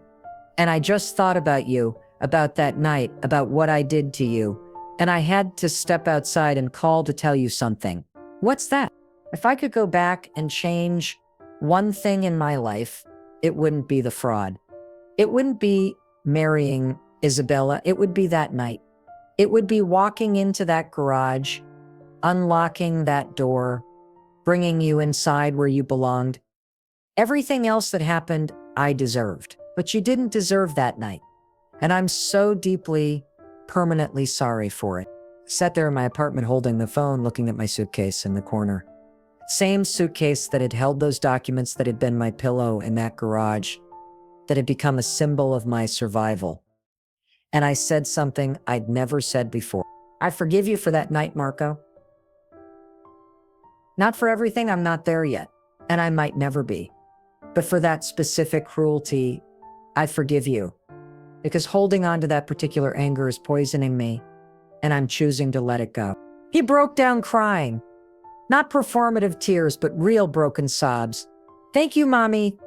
And I just thought about you, about that night, about what I did to you. And I had to step outside and call to tell you something." "What's that?" If I could go back and change one thing in my life, it wouldn't be the fraud. It wouldn't be marrying Isabela. It would be that night. It would be walking into that garage, unlocking that door, bringing you inside where you belonged. Everything else that happened, I deserved. But you didn't deserve that night. And I'm so deeply, permanently sorry for it. I sat there in my apartment holding the phone, looking at my suitcase in the corner. Same suitcase that had held those documents that had been my pillow in that garage, that had become a symbol of my survival. And I said something I'd never said before. "I forgive you for that night, Marco. Not for everything, I'm not there yet, and I might never be. But for that specific cruelty, I forgive you. Because holding on to that particular anger is poisoning me, and I'm choosing to let it go." He broke down crying. Not performative tears, but real broken sobs. "Thank you, Mommy.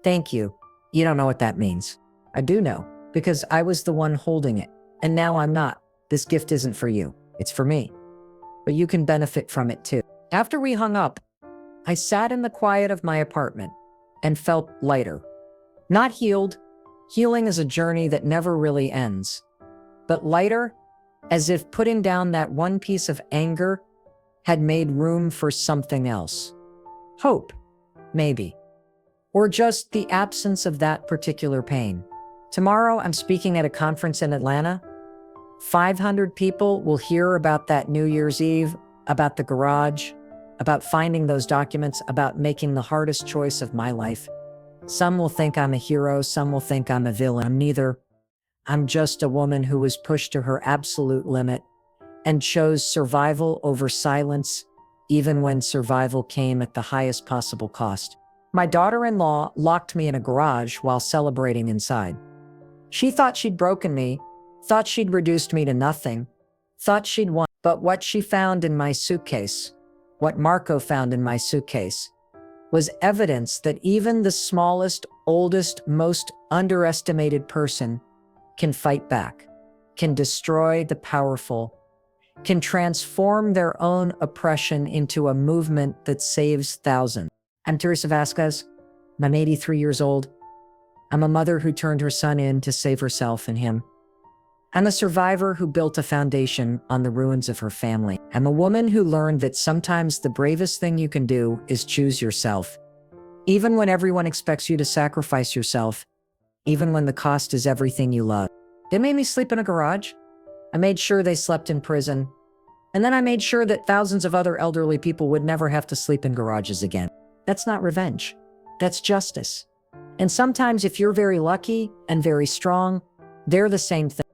Thank you." You don't know what that means. I do know, because I was the one holding it, and now I'm not. This gift isn't for you. It's for me. But you can benefit from it too. After we hung up, I sat in the quiet of my apartment and felt lighter. Not healed. Healing is a journey that never really ends. But lighter, as if putting down that one piece of anger had made room for something else. Hope, maybe. Or just the absence of that particular pain. Tomorrow, I'm speaking at a conference in Atlanta. 500 people will hear about that New Year's Eve, about the garage, about finding those documents, about making the hardest choice of my life. Some will think I'm a hero, some will think I'm a villain. I'm neither. I'm just a woman who was pushed to her absolute limit and chose survival over silence, even when survival came at the highest possible cost. My daughter-in-law locked me in a garage while celebrating inside. She thought she'd broken me, thought she'd reduced me to nothing, thought she'd won. But what she found in my suitcase, what Marco found in my suitcase, was evidence that even the smallest, oldest, most underestimated person can fight back, can destroy the powerful, can transform their own oppression into a movement that saves thousands. I'm Teresa Vasquez. I'm 83 years old. I'm a mother who turned her son in to save herself and him. I'm a survivor who built a foundation on the ruins of her family. I'm a woman who learned that sometimes the bravest thing you can do is choose yourself. Even when everyone expects you to sacrifice yourself, even when the cost is everything you love. They made me sleep in a garage. I made sure they slept in prison. And then I made sure that thousands of other elderly people would never have to sleep in garages again. That's not revenge. That's justice. And sometimes if you're very lucky and very strong, they're the same thing.